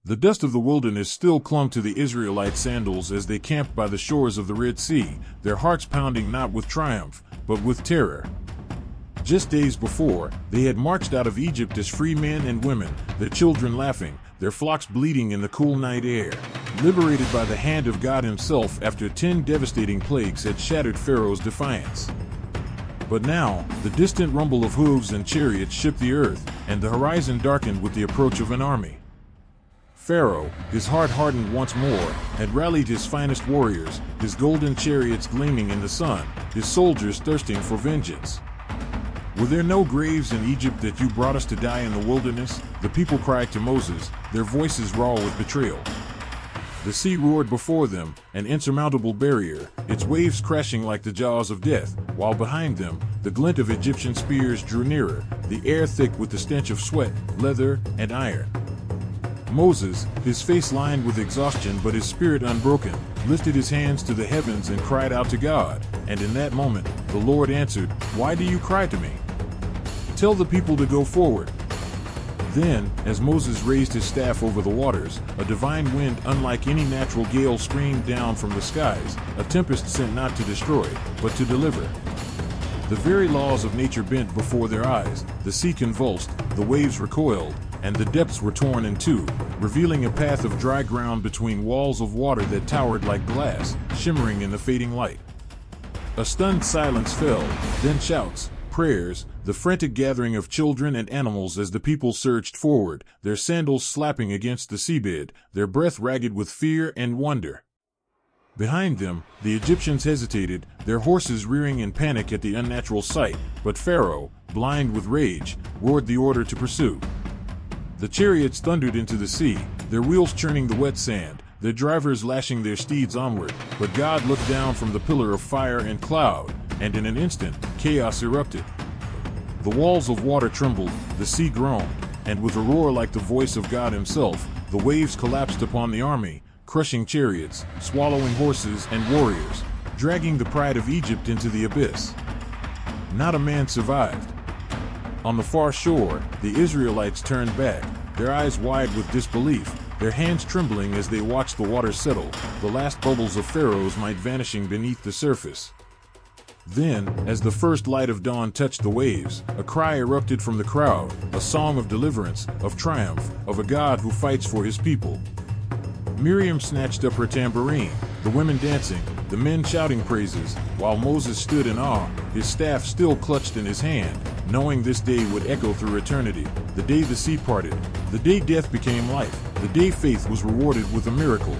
The dust of the wilderness still clung to the Israelites' sandals as they camped by the shores of the Red Sea, their hearts pounding not with triumph, but with terror. Just days before, they had marched out of Egypt as free men and women, their children laughing, their flocks bleating in the cool night air, liberated by the hand of God Himself after 10 devastating plagues had shattered Pharaoh's defiance. But now, the distant rumble of hooves and chariots shook the earth, and the horizon darkened with the approach of an army. Pharaoh, his heart hardened once more, had rallied his finest warriors, his golden chariots gleaming in the sun, his soldiers thirsting for vengeance. "Were there no graves in Egypt that you brought us to die in the wilderness?" the people cried to Moses, their voices raw with betrayal. The sea roared before them, an insurmountable barrier, its waves crashing like the jaws of death, while behind them, the glint of Egyptian spears drew nearer, the air thick with the stench of sweat, leather, and iron. Moses, his face lined with exhaustion but his spirit unbroken, lifted his hands to the heavens and cried out to God, and in that moment, the Lord answered, "Why do you cry to me? Tell the people to go forward." Then, as Moses raised his staff over the waters, a divine wind unlike any natural gale streamed down from the skies, a tempest sent not to destroy, but to deliver. The very laws of nature bent before their eyes, the sea convulsed, the waves recoiled, and the depths were torn in two, revealing a path of dry ground between walls of water that towered like glass, shimmering in the fading light. A stunned silence fell, then shouts, prayers, the frantic gathering of children and animals as the people surged forward, their sandals slapping against the seabed, their breath ragged with fear and wonder. Behind them, the Egyptians hesitated, their horses rearing in panic at the unnatural sight, but Pharaoh, blind with rage, roared the order to pursue. The chariots thundered into the sea, their wheels churning the wet sand, their drivers lashing their steeds onward, but God looked down from the pillar of fire and cloud, and in an instant, chaos erupted. The walls of water trembled, the sea groaned, and with a roar like the voice of God Himself, the waves collapsed upon the army, crushing chariots, swallowing horses and warriors, dragging the pride of Egypt into the abyss. Not a man survived. On the far shore, the Israelites turned back, their eyes wide with disbelief, their hands trembling as they watched the water settle, the last bubbles of Pharaoh's might vanishing beneath the surface. Then, as the first light of dawn touched the waves, a cry erupted from the crowd, a song of deliverance, of triumph, of a God who fights for His people. Miriam snatched up her tambourine, the women dancing, the men shouting praises, while Moses stood in awe, his staff still clutched in his hand, knowing this day would echo through eternity, the day the sea parted, the day death became life, the day faith was rewarded with a miracle.